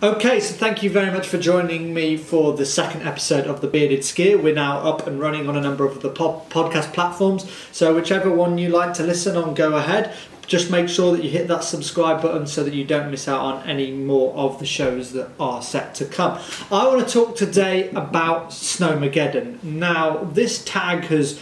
Okay, so thank you very much for joining me for the second episode of The Bearded Skier. We're now up and running on a number of the podcast platforms, so whichever one you like to listen on, go ahead. Just make sure that you hit that subscribe button so that you don't miss out on any more of the shows that are set to come. I want to talk today about Snowmaggedon. Now, this tag has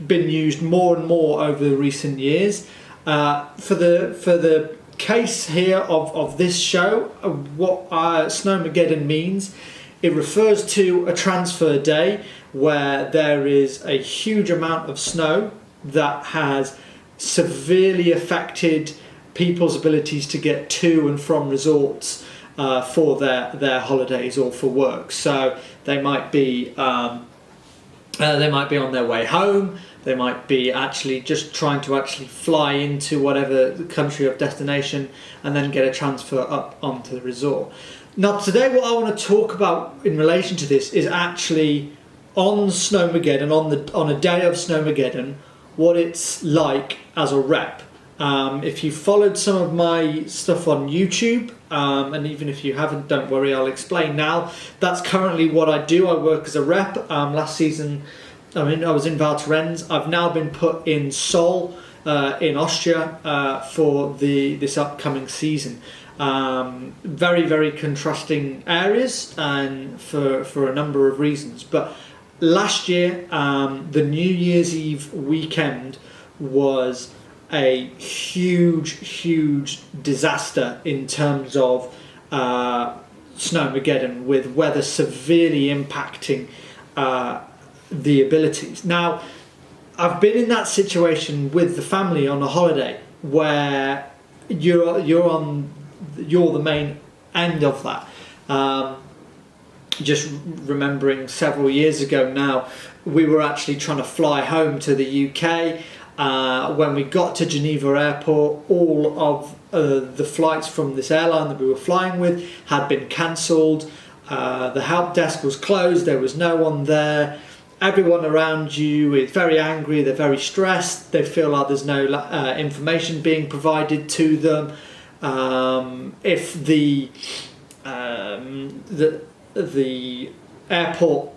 been used more and more over the recent years. For the case here of this show, what Snowmaggedon means, it refers to a transfer day where there is a huge amount of snow that has severely affected people's abilities to get to and from resorts for their holidays or for work. So they might be on their way home. They might be actually just trying to fly into whatever the country of destination and then get a transfer up onto the resort. Now today what I want to talk about in relation to this is actually on Snowmaggedon, on a day of Snowmaggedon, what it's like as a rep. If you followed some of my stuff on YouTube, and even if you haven't, don't worry, I'll explain now. That's currently what I do. I work as a rep. Last season, I was in Val Thorens. I've now been put in Seoul, in Austria, for this upcoming season. Very, very contrasting areas, and for a number of reasons. But last year, the New Year's Eve weekend was a huge disaster in terms of Snowmaggedon, with weather severely impacting the abilities. Now, I've been in that situation with the family on a holiday where you're the main end of that. Just remembering several years ago now, we were actually trying to fly home to the UK. When we got to Geneva Airport, all of the flights from this airline that we were flying with had been cancelled. The help desk was closed. There was no one there. Everyone around you is very angry. They're very stressed. They feel like there's no information being provided to them. If the airport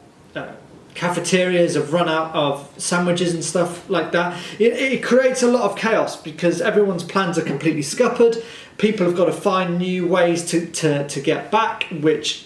cafeterias have run out of sandwiches and stuff like that, it creates a lot of chaos because everyone's plans are completely scuppered. People have got to find new ways to get back, which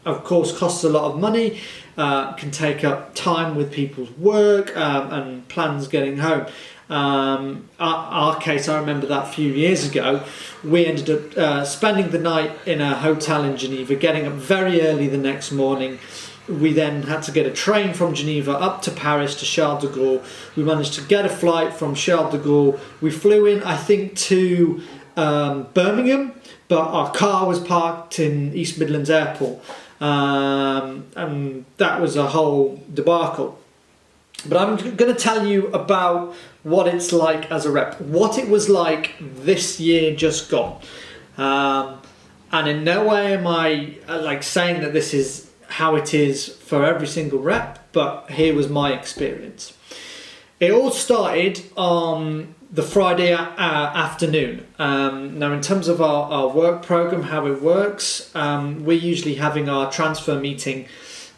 of course costs a lot of money, can take up time with people's work and plans getting home. Our case, I remember that a few years ago, we ended up spending the night in a hotel in Geneva, getting up very early the next morning. We then had to get a train from Geneva up to Paris to Charles de Gaulle. We managed to get a flight from Charles de Gaulle. We flew in, I think, to Birmingham, but our car was parked in East Midlands Airport. And that was a whole debacle. But I'm going to tell you about what it's like as a rep, what it was like this year just gone. And in no way am I saying that this is how it is for every single rep, but here was my experience. It all started on the Friday afternoon. Now, in terms of our work program, how it works, we're usually having our transfer meeting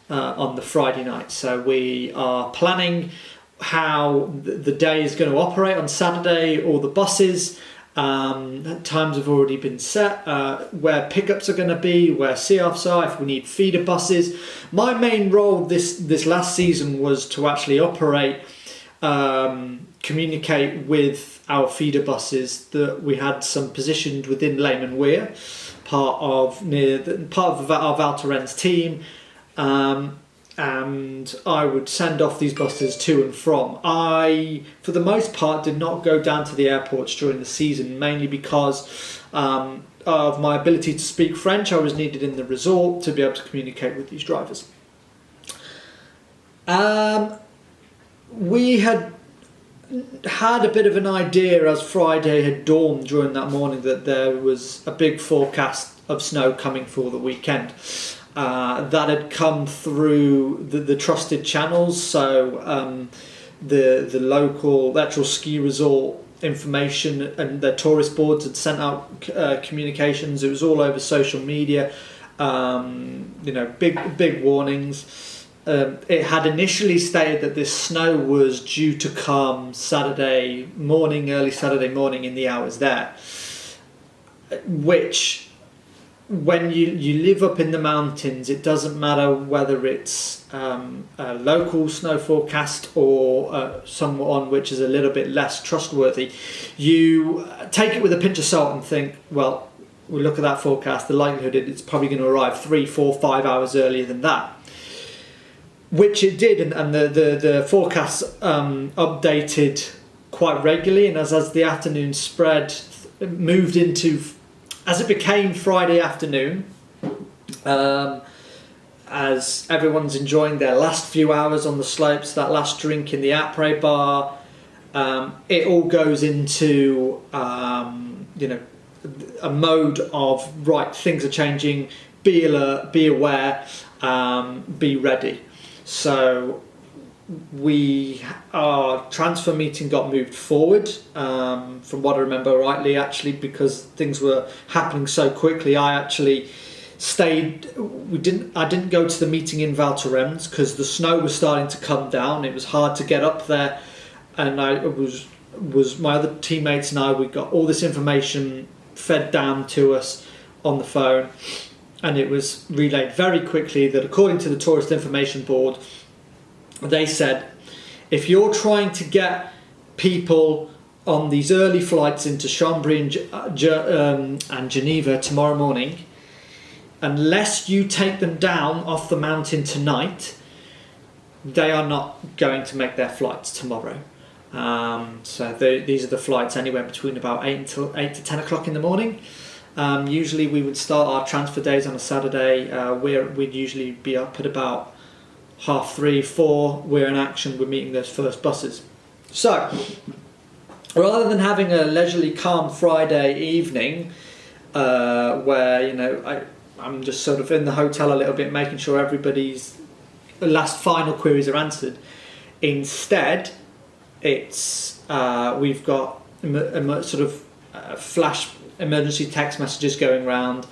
on the Friday night. So we are planning how the day is going to operate on Saturday, all the buses. Times have already been set, where pickups are going to be, where see-offs are, if we need feeder buses. My main role this last season was to actually operate, communicate with our feeder buses that we had some positioned within Lehman Weir, part of our Val Thorens team, and I would send off these buses to and from. I, for the most part, did not go down to the airports during the season, mainly because of my ability to speak French. I was needed in the resort to be able to communicate with these drivers. We had a bit of an idea as Friday had dawned during that morning that there was a big forecast of snow coming for the weekend. That had come through the trusted channels, so the local actual ski resort information and their tourist boards had sent out communications. It was all over social media, Big warnings. It had initially stated that this snow was due to come early Saturday morning in the hours there, which, when you live up in the mountains, it doesn't matter whether it's a local snow forecast or someone which is a little bit less trustworthy. You take it with a pinch of salt and think, well, we look at that forecast, the likelihood it's probably going to arrive 3, 4, 5 hours earlier than that. Which it did, and the forecasts updated quite regularly, and as the afternoon spread, moved into, as it became Friday afternoon, as everyone's enjoying their last few hours on the slopes, that last drink in the après bar, it all goes into a mode of, right, things are changing, be alert, be aware, be ready. So our transfer meeting got moved forward, from what I remember rightly, actually, because things were happening so quickly. I actually stayed. I didn't go to the meeting in Val Thorens because the snow was starting to come down. It was hard to get up there, and was my other teammates and I. We got all this information fed down to us on the phone. And it was relayed very quickly that, according to the Tourist Information Board, they said, if you're trying to get people on these early flights into Chambly and Geneva tomorrow morning, unless you take them down off the mountain tonight, they are not going to make their flights tomorrow. So these are the flights anywhere between about 8 to 10 o'clock in the morning. Usually we would start our transfer days on a Saturday. We'd usually be up at about 3:30, 4. We're in action. We're meeting those first buses. So rather than having a leisurely, calm Friday evening, where I'm just sort of in the hotel a little bit, making sure everybody's last final queries are answered. Instead, it's we've got flash emergency text messages going around.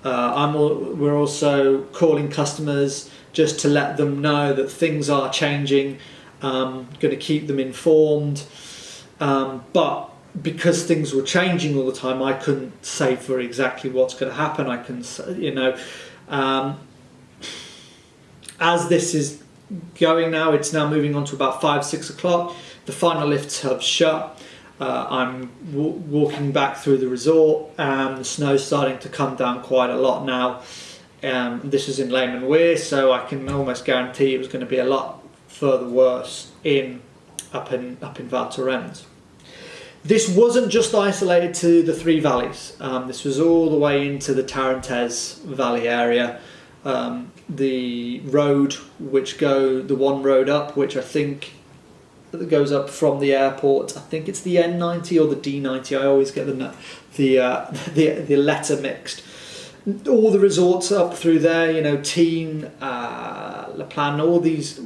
We're also calling customers just to let them know that things are changing. Going to keep them informed. But because things were changing all the time, I couldn't say for exactly what's going to happen. I can, as this is going now, it's now moving on to about 5, 6 o'clock. The final lifts have shut. I'm walking back through the resort, and the snow's starting to come down quite a lot now. This is in Lehman Weir, so I can almost guarantee it was going to be a lot further worse up in Val Thorens. This wasn't just isolated to the three valleys. This was all the way into the Tarentaise Valley area. The road the one road up, which I think goes up from the airport. I think it's the N90 or the D90. I always get the letter mixed. All the resorts up through there, Teen, La Plan, all these,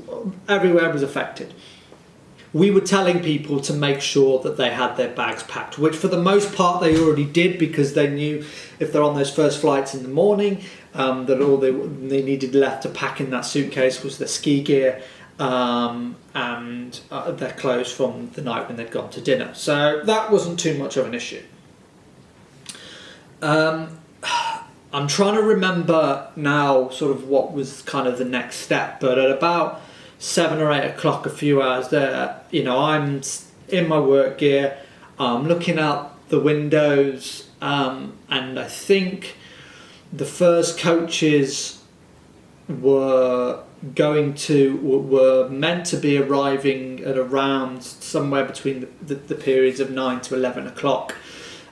everywhere was affected. We were telling people to make sure that they had their bags packed, which for the most part they already did, because they knew if they're on those first flights in the morning, that all they needed left to pack in that suitcase was their ski gear and their clothes from the night when they'd gone to dinner. So that wasn't too much of an issue. I'm trying to remember now sort of what was kind of the next step, but at about 7 or 8 o'clock, a few hours there, I'm in my work gear, looking out the windows, and I think the first coaches were meant to be arriving at around somewhere between the periods of 9 to 11 o'clock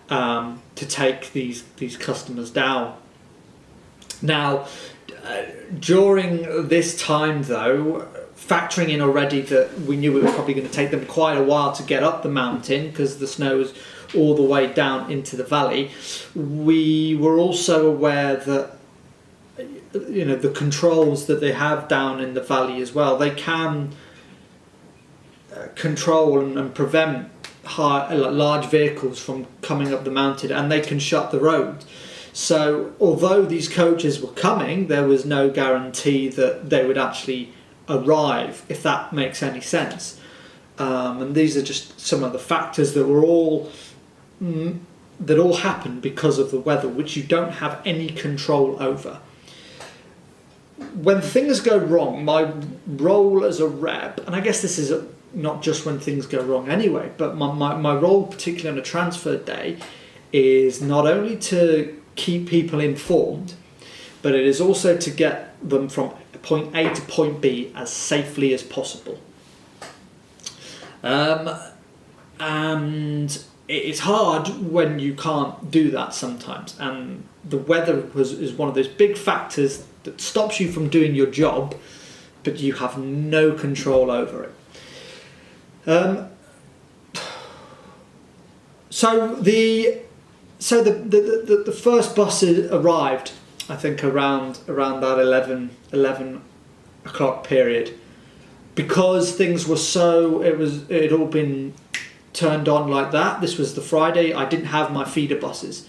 to take these customers down. Now, during this time though, factoring in already that we knew it was probably going to take them quite a while to get up the mountain because the snow was all the way down into the valley, we were also aware that the controls that they have down in the valley as well, they can control and prevent large vehicles from coming up the mountain, and they can shut the road. So although these coaches were coming, there was no guarantee that they would actually arrive, if that makes any sense. And these are just some of the factors that were all happened because of the weather, which you don't have any control over. When things go wrong, my role as a rep, and I guess this is not just when things go wrong anyway, but my role, particularly on a transfer day, is not only to keep people informed, but it is also to get them from point A to point B as safely as possible. And it's hard when you can't do that sometimes, and the weather is one of those big factors that stops you from doing your job, but you have no control over it. So the first bus arrived, I think around that 11 o'clock period, because things were it had all been turned on like that. This was the Friday. I didn't have my feeder buses,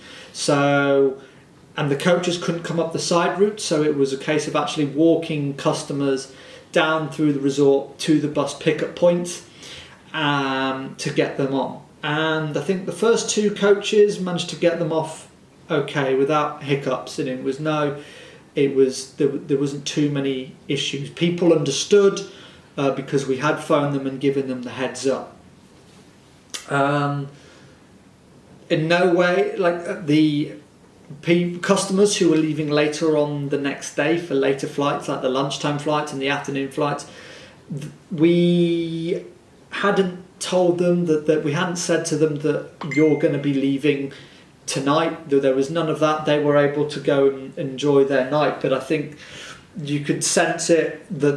and the coaches couldn't come up the side route, so it was a case of actually walking customers down through the resort to the bus pickup points to get them on. And I think the first two coaches managed to get them off okay without hiccups, and there wasn't too many issues. People understood because we had phoned them and given them the heads up. In no way, like the customers who were leaving later on the next day for later flights, like the lunchtime flights and the afternoon flights, we hadn't told them that we hadn't said to them that you're going to be leaving tonight. There was none of that. They were able to go and enjoy their night, but I think you could sense it that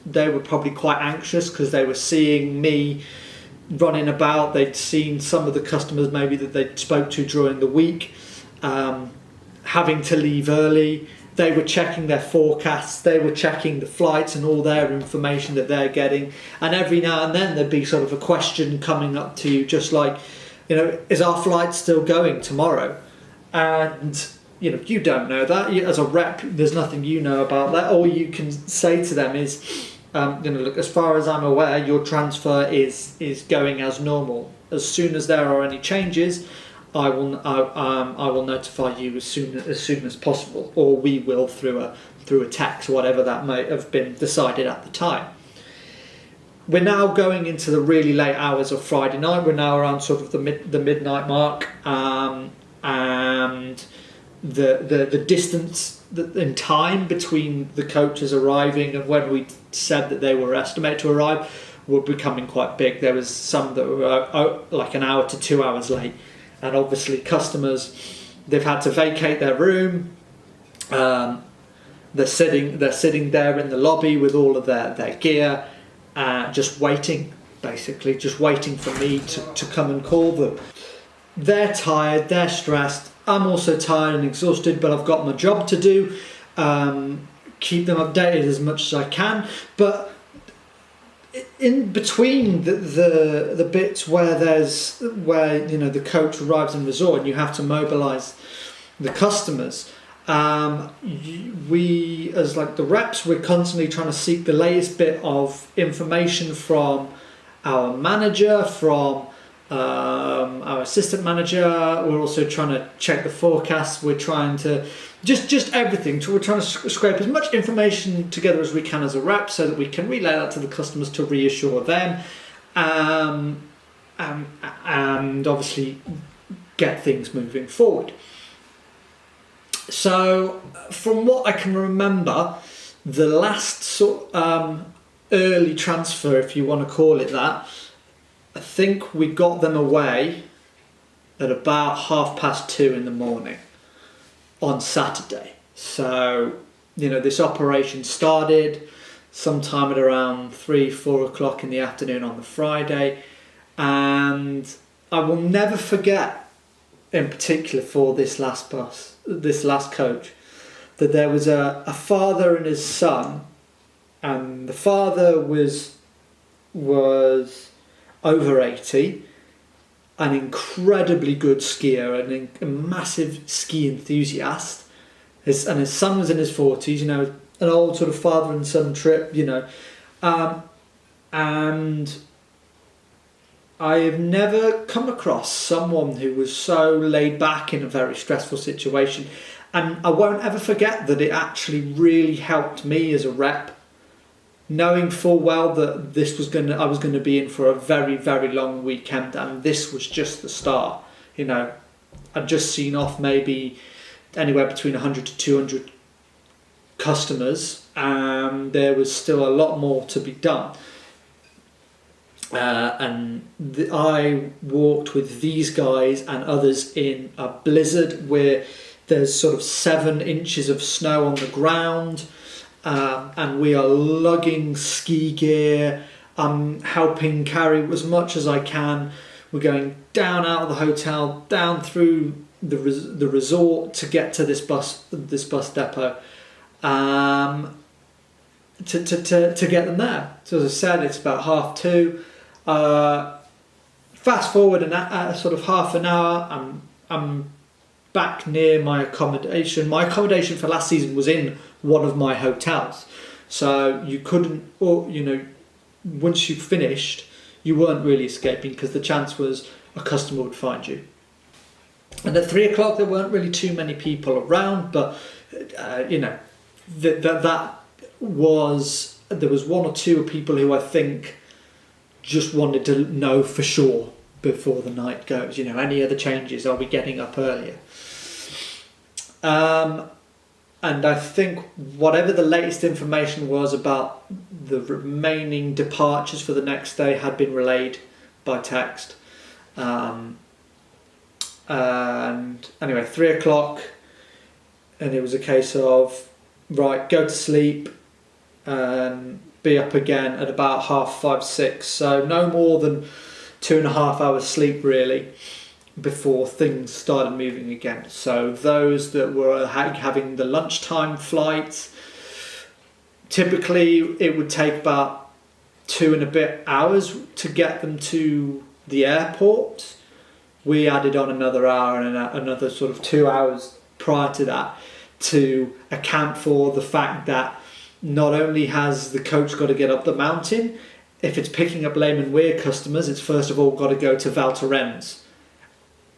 they were probably quite anxious because they were seeing me running about. They'd seen some of the customers maybe that they spoke to during the week having to leave early. They were checking their forecasts, they were checking the flights and all their information that they're getting, and every now and then there'd be sort of a question coming up to you, just like, is our flight still going tomorrow? And you don't know that. As a rep, there's nothing you know about that. All you can say to them is, look, as far as I'm aware, your transfer is going as normal. As soon as there are any changes, I will notify you as soon as possible, or we will through a text, whatever that may have been decided at the time. We're now going into the really late hours of Friday night. We're now around sort of the midnight mark, and the distance in time between the coaches arriving and when we said that they were estimated to arrive were becoming quite big. There was some that were like an hour to 2 hours late. And obviously customers, they've had to vacate their room. They're sitting there in the lobby with all of their gear, just waiting, basically, just waiting for me to come and call them. They're tired, they're stressed. I'm also tired and exhausted, but I've got my job to do. Keep them updated as much as I can. But in between the bits where the coach arrives in resort and you have to mobilise the customers, we as like the reps, we're constantly trying to seek the latest bit of information from our manager, from our assistant manager. We're also trying to check the forecasts. We're trying to just everything. We're trying to scrape as much information together as we can as a rep, so that we can relay that to the customers to reassure them, and obviously get things moving forward. So, from what I can remember, the last early transfer, if you want to call it that, I think we got them away at about 2:30 in the morning on Saturday. So, this operation started sometime at around 3-4 o'clock in the afternoon on the Friday, and I will never forget, in particular for this last coach, that there was a father and his son, and the father was over 80, an incredibly good skier, a massive ski enthusiast. And his son was in his 40s, an old sort of father and son trip, and I have never come across someone who was so laid back in a very stressful situation. And I won't ever forget that it actually really helped me as a rep, knowing full well that I was going to be in for a very, very long weekend, and this was just the start. I'd just seen off maybe anywhere between 100 to 200 customers, and there was still a lot more to be done. I walked with these guys and others in a blizzard where there's sort of 7 inches of snow on the ground, and we are lugging ski gear. I'm helping carry as much as I can. We're going down out of the hotel, down through the resort to get to this bus depot, to get them there. So as I said, it's about 2:30. Fast forward sort of half an hour, I'm back near my accommodation. My accommodation for last season was in one of my hotels, so you couldn't, once you finished, you weren't really escaping, because the chance was a customer would find you. And at 3 o'clock there weren't really too many people around, but there was 1 or 2 people who I think just wanted to know for sure before the night goes, any other changes, are we getting up earlier? And I think whatever the latest information was about the remaining departures for the next day had been relayed by text. And anyway, 3 o'clock, and it was a case of, right, go to sleep and be up again at about 5:30, 6. So no more than 2.5 hours sleep really before things started moving again. So those that were having the lunchtime flights, typically it would take about 2 and a bit hours to get them to the airport. We added on another hour and another sort of 2 hours prior to that to account for the fact that not only has the coach got to get up the mountain, if it's picking up Lehman Weir customers, it's first of all got to go to Val Thorens,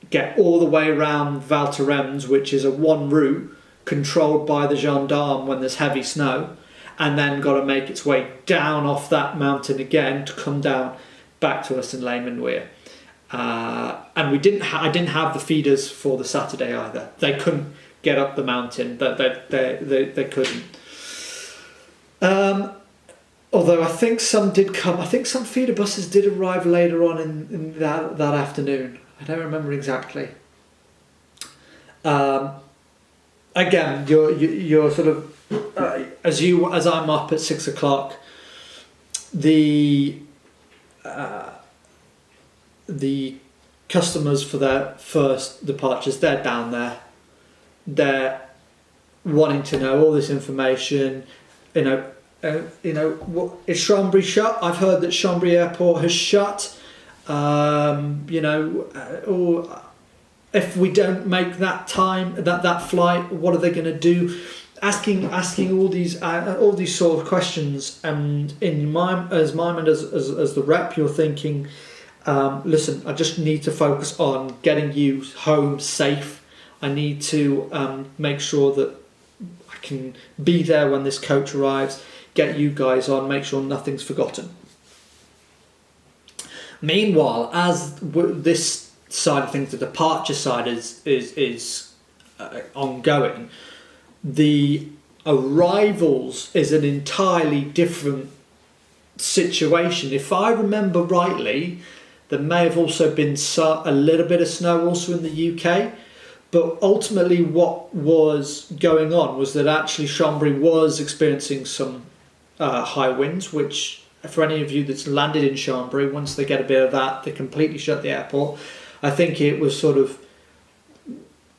get all the way around Val Thorens, which is a one route controlled by the gendarme when there's heavy snow, and then got to make its way down off that mountain again to come down back to us in Lehman Weir. And I didn't have the feeders for the Saturday either. They couldn't get up the mountain, but they couldn't. Although I think some did come. I think some feeder buses did arrive later on in that afternoon. I don't remember exactly. Again, you're sort of as I'm up at 6 o'clock. The customers for their first departures, they're down there. They're wanting to know all this information. What is Chambéry shut? I've heard that Chambéry Airport has shut. Or if we don't make that time, that flight, what are they going to do? Asking all these sort of questions, and in my mind as the rep, you're thinking, listen, I just need to focus on getting you home safe. I need to make sure that I can be there when this coach arrives, get you guys on, make sure nothing's forgotten. Meanwhile, as this side of things, the departure side is ongoing, the arrivals is an entirely different situation. If I remember rightly, there may have also been a little bit of snow also in the UK, but ultimately what was going on was that actually Chambéry was experiencing some high winds, which for any of you that's landed in Chambéry, once they get a bit of that, they completely shut the airport. I think it was sort of,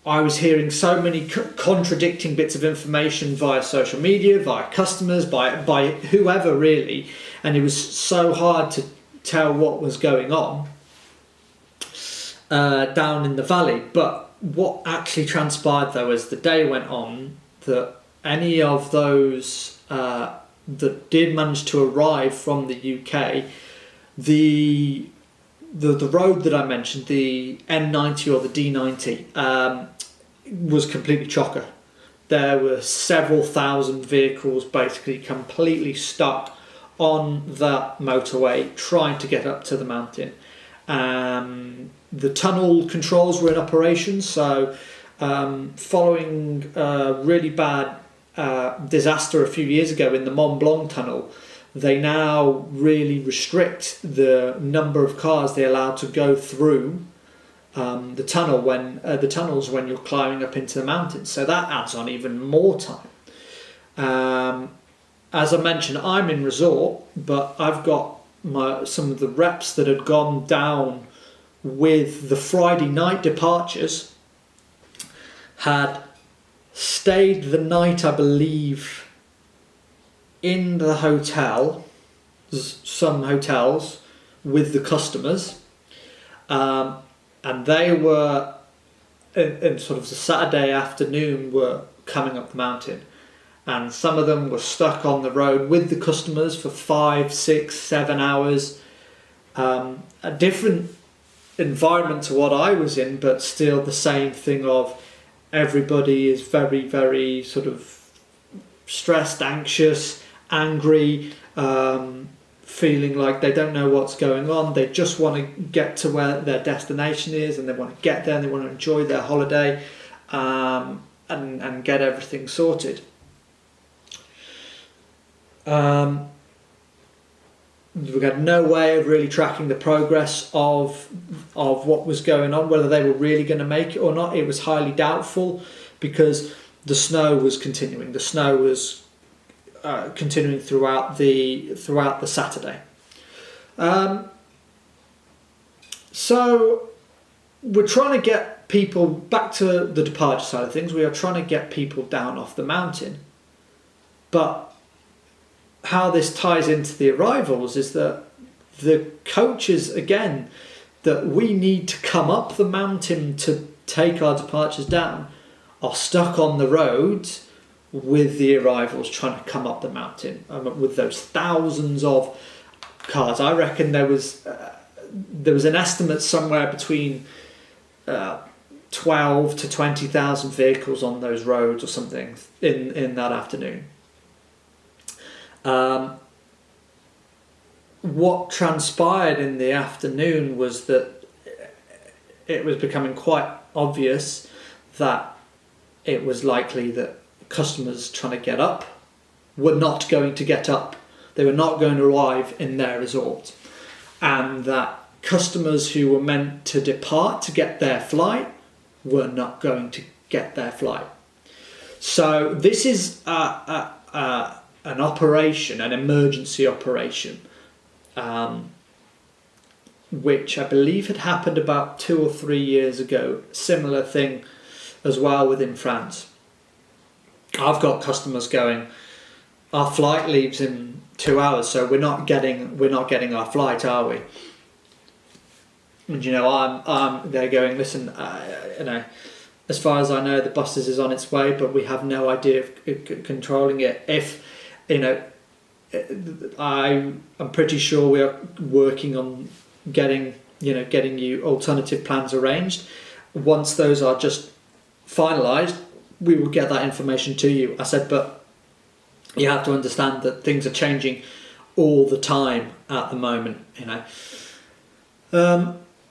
I was hearing so many contradicting bits of information via social media, via customers, by whoever really, and it was so hard to tell what was going on. down in the valley. But what actually transpired though as the day went on, that any of those that did manage to arrive from the UK, the road that I mentioned, the N90 or the D90, was completely chocker. There were several thousand vehicles basically completely stuck on that motorway trying to get up to the mountain. The tunnel controls were in operation, so following a really bad disaster a few years ago in the Mont Blanc tunnel, they now really restrict the number of cars they allow to go through the tunnels when you're climbing up into the mountains. So that adds on even more time. As I mentioned, I'm in resort, but I've got some of the reps that had gone down with the Friday night departures, had stayed the night, I believe, in the hotel, some hotels, with the customers, and they were in sort of the Saturday afternoon were coming up the mountain, and some of them were stuck on the road with the customers for 5, 6, 7 hours. A different environment to what I was in, but still the same thing of everybody is very, very sort of stressed, anxious, angry, feeling like they don't know what's going on. They just want to get to where their destination is, and they want to get there and they want to enjoy their holiday, and get everything sorted. We had no way of really tracking the progress of what was going on, whether they were really going to make it or not. It was highly doubtful because the snow was continuing. The snow was continuing throughout the Saturday. So we're trying to get people back to the departure side of things. We are trying to get people down off the mountain, but how this ties into the arrivals is that the coaches, again, that we need to come up the mountain to take our departures down, are stuck on the roads with the arrivals trying to come up the mountain, with those thousands of cars. I reckon there was an estimate somewhere between 12 to 20,000 vehicles on those roads or something in that afternoon. What transpired in the afternoon was that it was becoming quite obvious that it was likely that customers trying to get up were not going to get up. They were not going to arrive in their resort, and that customers who were meant to depart to get their flight were not going to get their flight. So this is an operation, an emergency operation, which I believe had happened about 2 or 3 years ago. Similar thing as well within France. I've got customers going, our flight leaves in 2 hours, so we're not getting our flight, are we? And they're going, listen, as far as I know, the buses is on its way, but we have no idea of controlling it. If I'm pretty sure we are working on getting you alternative plans arranged. Once those are just finalised, we will get that information to you. I said, but you have to understand that things are changing all the time at the moment,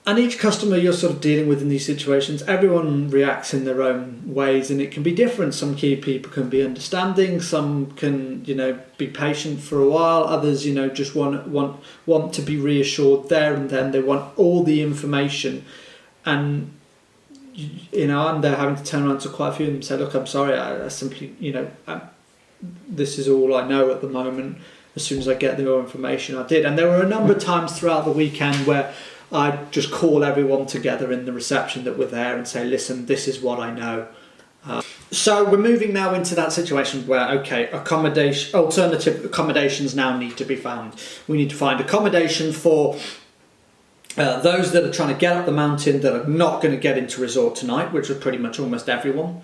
and each customer you're sort of dealing with in these situations, everyone reacts in their own ways, and it can be different. Some key people can be understanding, some can be patient for a while, others just want to be reassured there and then. They want all the information, and and they're having to turn around to quite a few of them and say, look, I'm sorry, I simply this is all I know at the moment. As soon as I get the more information, I did. And there were a number of times throughout the weekend where I'd just call everyone together in the reception that were there and say, listen, this is what I know. So we're moving now into that situation where, alternative accommodations now need to be found. We need to find accommodation for Those that are trying to get up the mountain that are not going to get into resort tonight, which was pretty much almost everyone.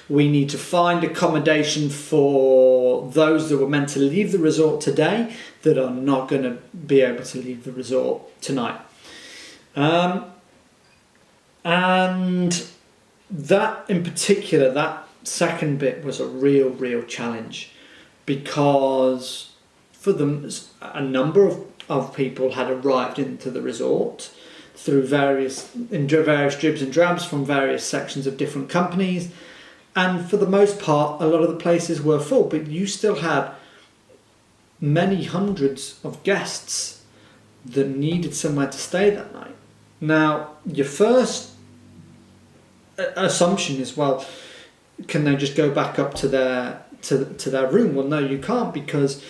We need to find accommodation for those that were meant to leave the resort today that are not going to be able to leave the resort tonight. And that in particular, that second bit was a real challenge, because for them, a number of people had arrived into the resort through various dribs and drabs from various sections of different companies, and for the most part a lot of the places were full, but you still had many hundreds of guests that needed somewhere to stay that night. Now your first assumption is, well, can they just go back up to their room? Well, no, you can't, because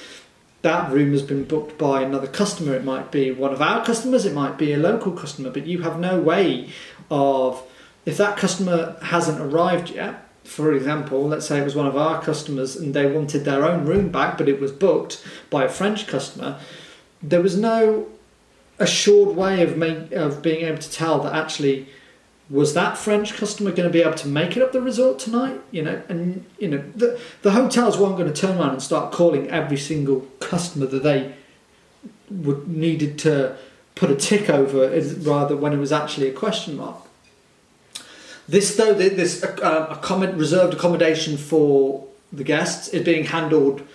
that room has been booked by another customer. It might be one of our customers, it might be a local customer, but you have no way of, if that customer hasn't arrived yet, for example, let's say it was one of our customers and they wanted their own room back, but it was booked by a French customer, there was no assured way of being able to tell that actually, was that French customer going to be able to make it up the resort tonight? And the hotels weren't going to turn around and start calling every single customer that they needed to put a tick over, rather when it was actually a question mark. This reserved accommodation for the guests is being handled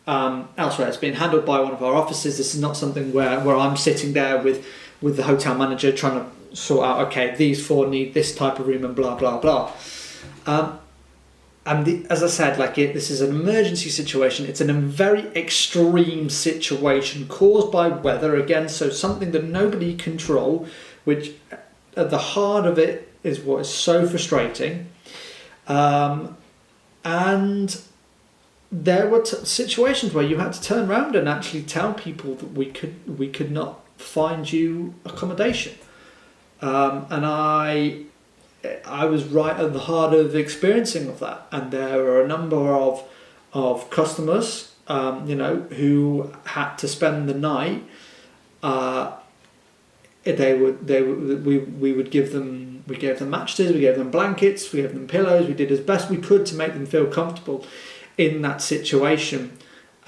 elsewhere. It's being handled by one of our offices. This is not something where I'm sitting there with the hotel manager trying to sort out, okay, these four need this type of room and blah blah blah. As I said, this is an emergency situation. It's a very extreme situation caused by weather again, so something that nobody control, which at the heart of it is what is so frustrating. And there were situations where you had to turn around and actually tell people that we could not find you accommodation. And I was right at the heart of experiencing of that, and there were a number of customers, who had to spend the night. We gave them mattresses, we gave them blankets, we gave them pillows. We did as best we could to make them feel comfortable in that situation.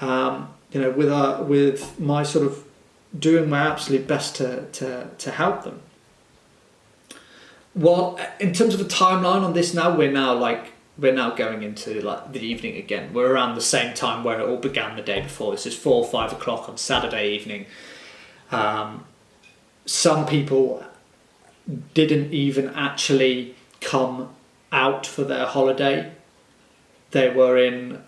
With my sort of doing my absolute best to help them. Well, in terms of the timeline on this now, we're now going into the evening again. We're around the same time where it all began the day before. This is 4 or 5 o'clock on Saturday evening. Some people didn't even actually come out for their holiday. They were in.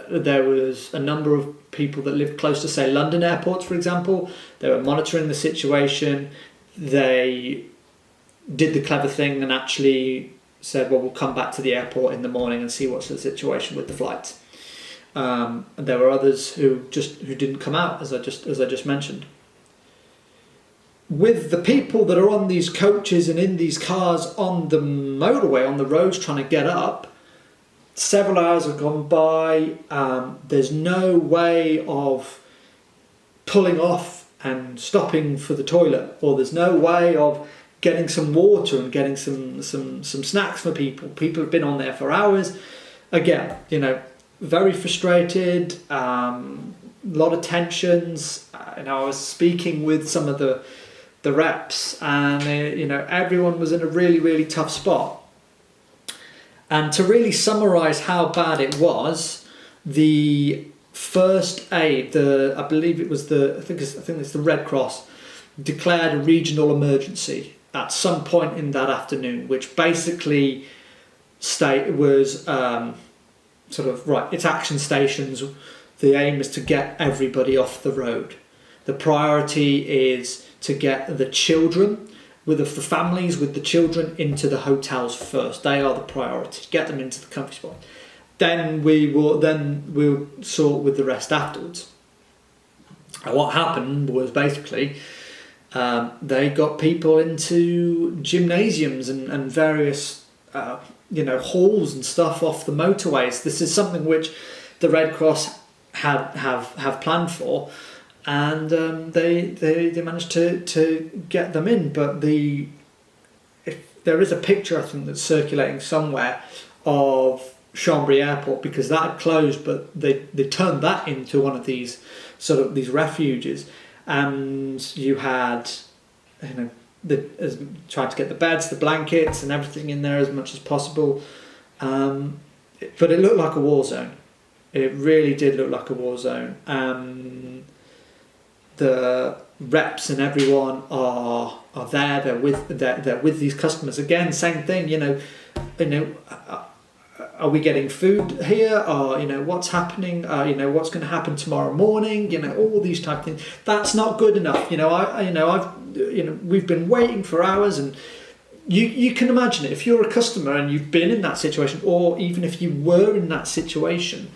There was a number of people that lived close to, say, London airports, for example. They were monitoring the situation. They did the clever thing and actually said, well, we'll come back to the airport in the morning and see what's the situation with the flights. And there were others who didn't come out, as I just mentioned. With the people that are on these coaches and in these cars on the motorway, on the roads trying to get up, several hours have gone by. There's no way of pulling off and stopping for the toilet, or there's no way of getting some water and getting some snacks for people. People have been on there for hours. Again, very frustrated, a lot of tensions. I was speaking with some of the reps, and everyone was in a really tough spot. And to really summarise how bad it was, the first aid, I think it's the Red Cross, declared a regional emergency at some point in that afternoon, which basically was it's action stations. The aim is to get everybody off the road. The priority is to get the children, with the families with the children, into the hotels first. They are the priority. Get them into the comfy spot. Then we'll sort with the rest afterwards. And what happened was basically they got people into gymnasiums and various halls and stuff off the motorways. This is something which the Red Cross have planned for. and they managed to get them in. But if there is a picture, I think, that's circulating somewhere of Chambéry Airport, because that had closed, but they turned that into one of these sort of these refuges, and you had, tried to get the beds, the blankets, and everything in there as much as possible, but it looked like a war zone. It really did look like a war zone. The reps and everyone are there. They're with these customers again. Same thing. Are we getting food here? Or what's happening? What's going to happen tomorrow morning? All these type of things. That's not good enough. We've been waiting for hours, and you can imagine it. If you're a customer and you've been in that situation, or even if you were in that situation,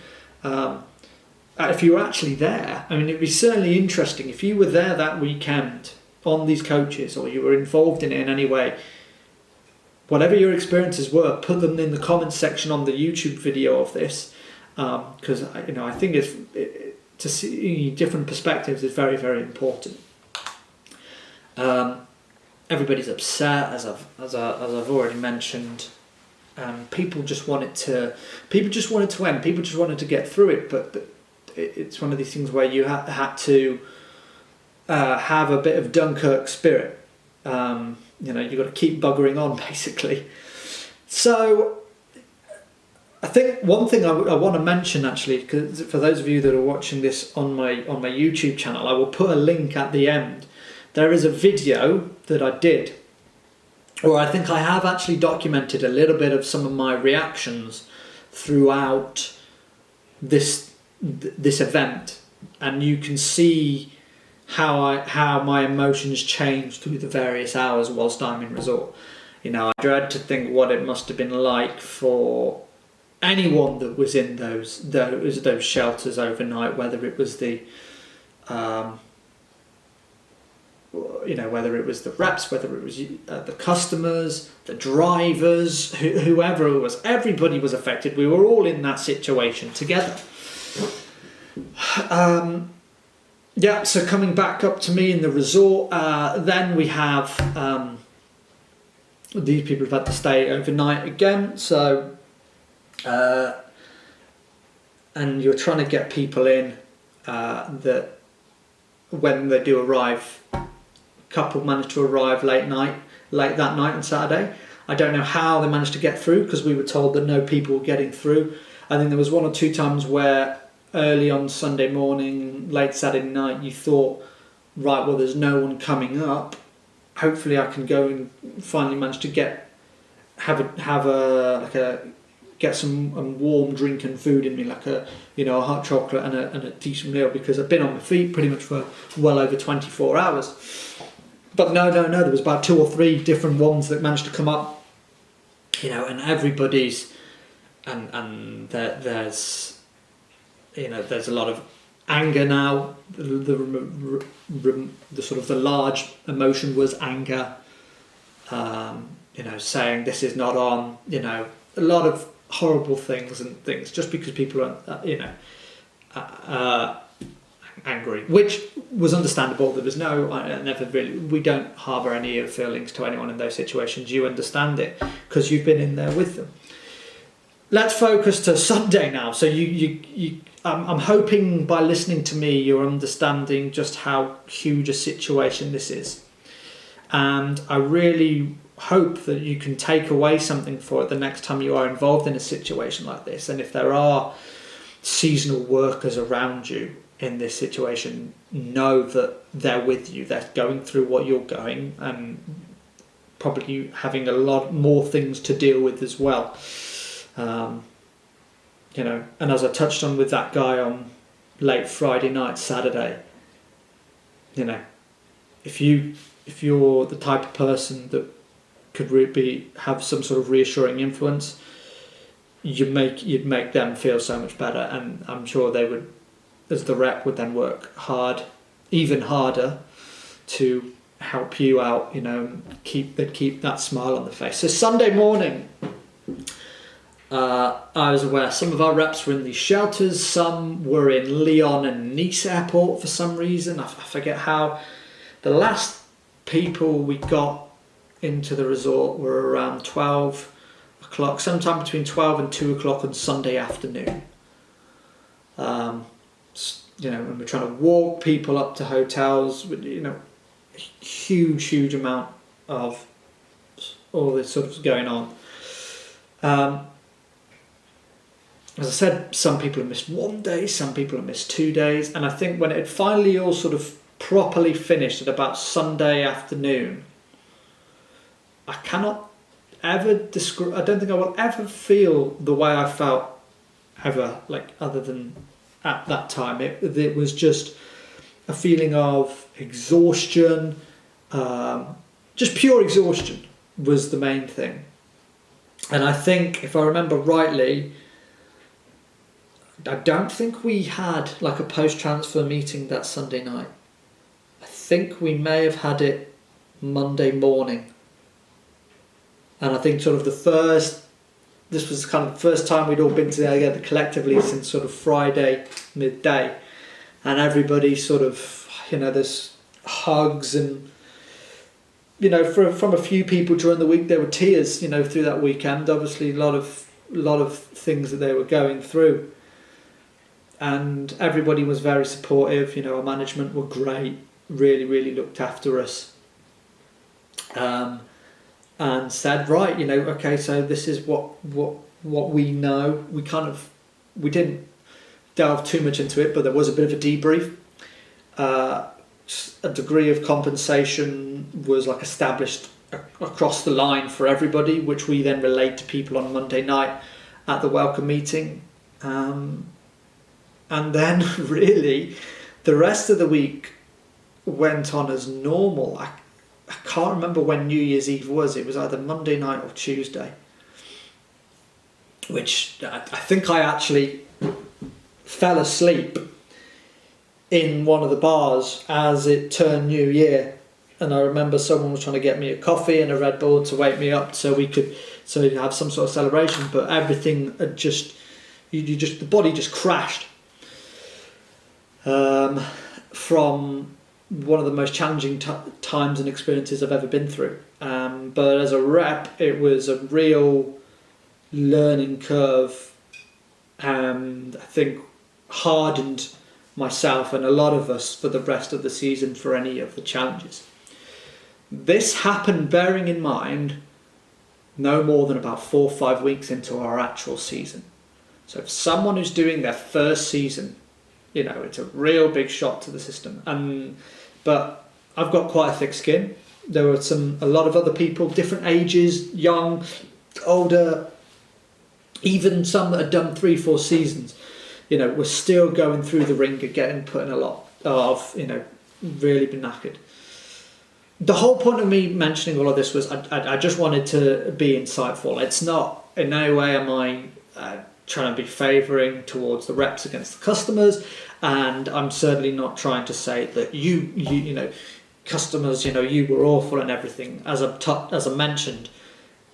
if you were actually there, it'd be certainly interesting if you were there that weekend on these coaches, or you were involved in it in any way. Whatever your experiences were, put them in the comments section on the YouTube video of this, because I think to see different perspectives is very, very important. Everybody's upset, as I've already mentioned. People just want it to end. People just wanted to get through it, but it's one of these things where you had to have a bit of Dunkirk spirit. You've got to keep buggering on, basically. So I think one thing I want to mention, actually, because for those of you that are watching this on my YouTube channel, I will put a link at the end. There is a video that I did, or I think I have actually documented a little bit of some of my reactions throughout this event, and you can see how my emotions changed through the various hours whilst I'm in resort. I dread to think what it must have been like for anyone that was in those shelters overnight, whether it was whether it was the reps, whether it was the customers, the drivers, whoever it was. Everybody was affected. We were all in that situation together. So coming back up to me in the resort, then we have these people have had to stay overnight again. So, and you're trying to get people in that when they do arrive. Couple managed to arrive late that night on Saturday. I don't know how they managed to get through, because we were told that no people were getting through. I think there was one or two times where early on Sunday morning, late Saturday night, you thought, right, well, there's no one coming up. Hopefully I can go and finally manage to get some warm drink and food in me, like a hot chocolate and a decent meal, because I've been on my feet pretty much for well over 24 hours. But no, there was about 2 or 3 different ones that managed to come up, and everybody's, and there's a lot of anger now. The sort of the large emotion was anger, saying this is not on, a lot of horrible things just because people are, angry, which was understandable. There was we don't harbour any ill feelings to anyone in those situations. You understand it because you've been in there with them. Let's focus to Sunday now. So I'm hoping by listening to me, you're understanding just how huge a situation this is. And I really hope that you can take away something for it the next time you are involved in a situation like this. And if there are seasonal workers around you in this situation, know that they're with you. They're going through what you're going, and probably having a lot more things to deal with as well. And as I touched on with that guy on late Friday night, Saturday, if you're the type of person that could have some sort of reassuring influence, you'd make them feel so much better, and I'm sure they would, as the rep, would then work even harder to help you out, keep that smile on the face. So Sunday morning, I was aware some of our reps were in these shelters, some were in Lyon and Nice airport for some reason. I forget how. The last people we got into the resort were around 12 o'clock, sometime between 12 and 2 o'clock on Sunday afternoon. And we're trying to walk people up to hotels with, huge amount of all this sort of going on. As I said, some people have missed 1 day, some people have missed 2 days, and I think when it had finally all sort of properly finished at about Sunday afternoon, I cannot ever describe, I don't think I will ever feel the way I felt ever, other than at that time. It was just a feeling of exhaustion, just pure exhaustion was the main thing. And I think, if I remember rightly, I don't think we had a post-transfer meeting that Sunday night. I think we may have had it Monday morning. And I think this was kind of the first time we'd all been together collectively since sort of Friday midday. And everybody sort of, there's hugs and, from a few people during the week, there were tears, through that weekend. Obviously a lot of things that they were going through. And everybody was very supportive. Our management were great, really looked after us. And said, right, okay, so this is what we know. We didn't delve too much into it, but there was a bit of a debrief. A degree of compensation was established across the line for everybody, which we then relayed to people on Monday night at the welcome meeting. And then really the rest of the week went on as normal. I can't remember when New Year's Eve was. It was either Monday night or Tuesday, which I think I actually fell asleep in one of the bars as it turned New Year. And I remember someone was trying to get me a coffee and a Red Bull to wake me up so we could have some sort of celebration. But everything had the body just crashed from one of the most challenging times and experiences I've ever been through. But as a rep, it was a real learning curve, and I think hardened myself and a lot of us for the rest of the season for any of the challenges. This happened bearing in mind no more than about 4 or 5 weeks into our actual season. So if someone who's doing their first season, it's a real big shock to the system. But I've got quite a thick skin. There were a lot of other people, different ages, young, older, even some that had done 3-4 seasons, were still going through the ringer, getting put in a lot of, really been knackered. The whole point of me mentioning all of this was I just wanted to be insightful. It's not, in no way am I trying to be favouring towards the reps against the customers, and I'm certainly not trying to say that you customers, you were awful and everything. As I mentioned,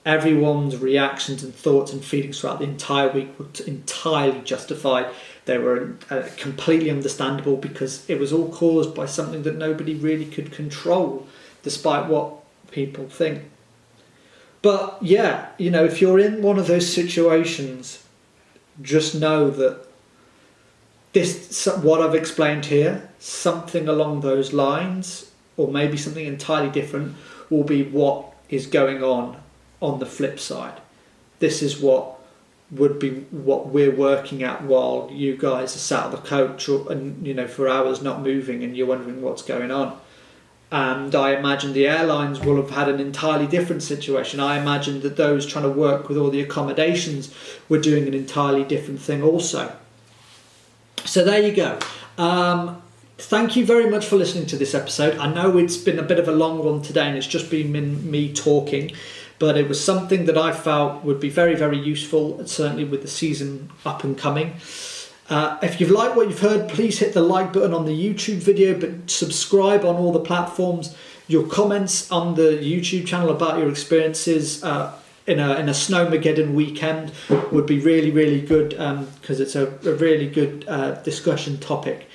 everyone's reactions and thoughts and feelings throughout the entire week were entirely justified. They were completely understandable because it was all caused by something that nobody really could control, despite what people think. But yeah, if you're in one of those situations, just know that what I've explained here, something along those lines, or maybe something entirely different, will be what is going on the flip side. This is what would be what we're working at while you guys are sat on the coach and for hours not moving and you're wondering what's going on. And I imagine the airlines will have had an entirely different situation. I imagine that those trying to work with all the accommodations were doing an entirely different thing also. So there you go. Thank you very much for listening to this episode. I know it's been a bit of a long one today and it's just been me talking, but it was something that I felt would be very, very useful, certainly with the season up and coming. If you've liked what you've heard, please hit the like button on the YouTube video, but subscribe on all the platforms. Your comments on the YouTube channel about your experiences in a Snowmaggedon weekend would be really, really good, because it's a really good discussion topic.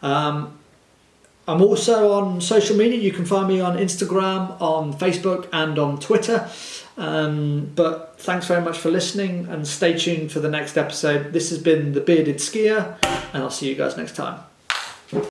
I'm also on social media. You can find me on Instagram, on Facebook, and on Twitter. But thanks very much for listening, and stay tuned for the next episode. This has been The Bearded Skier, and I'll see you guys next time.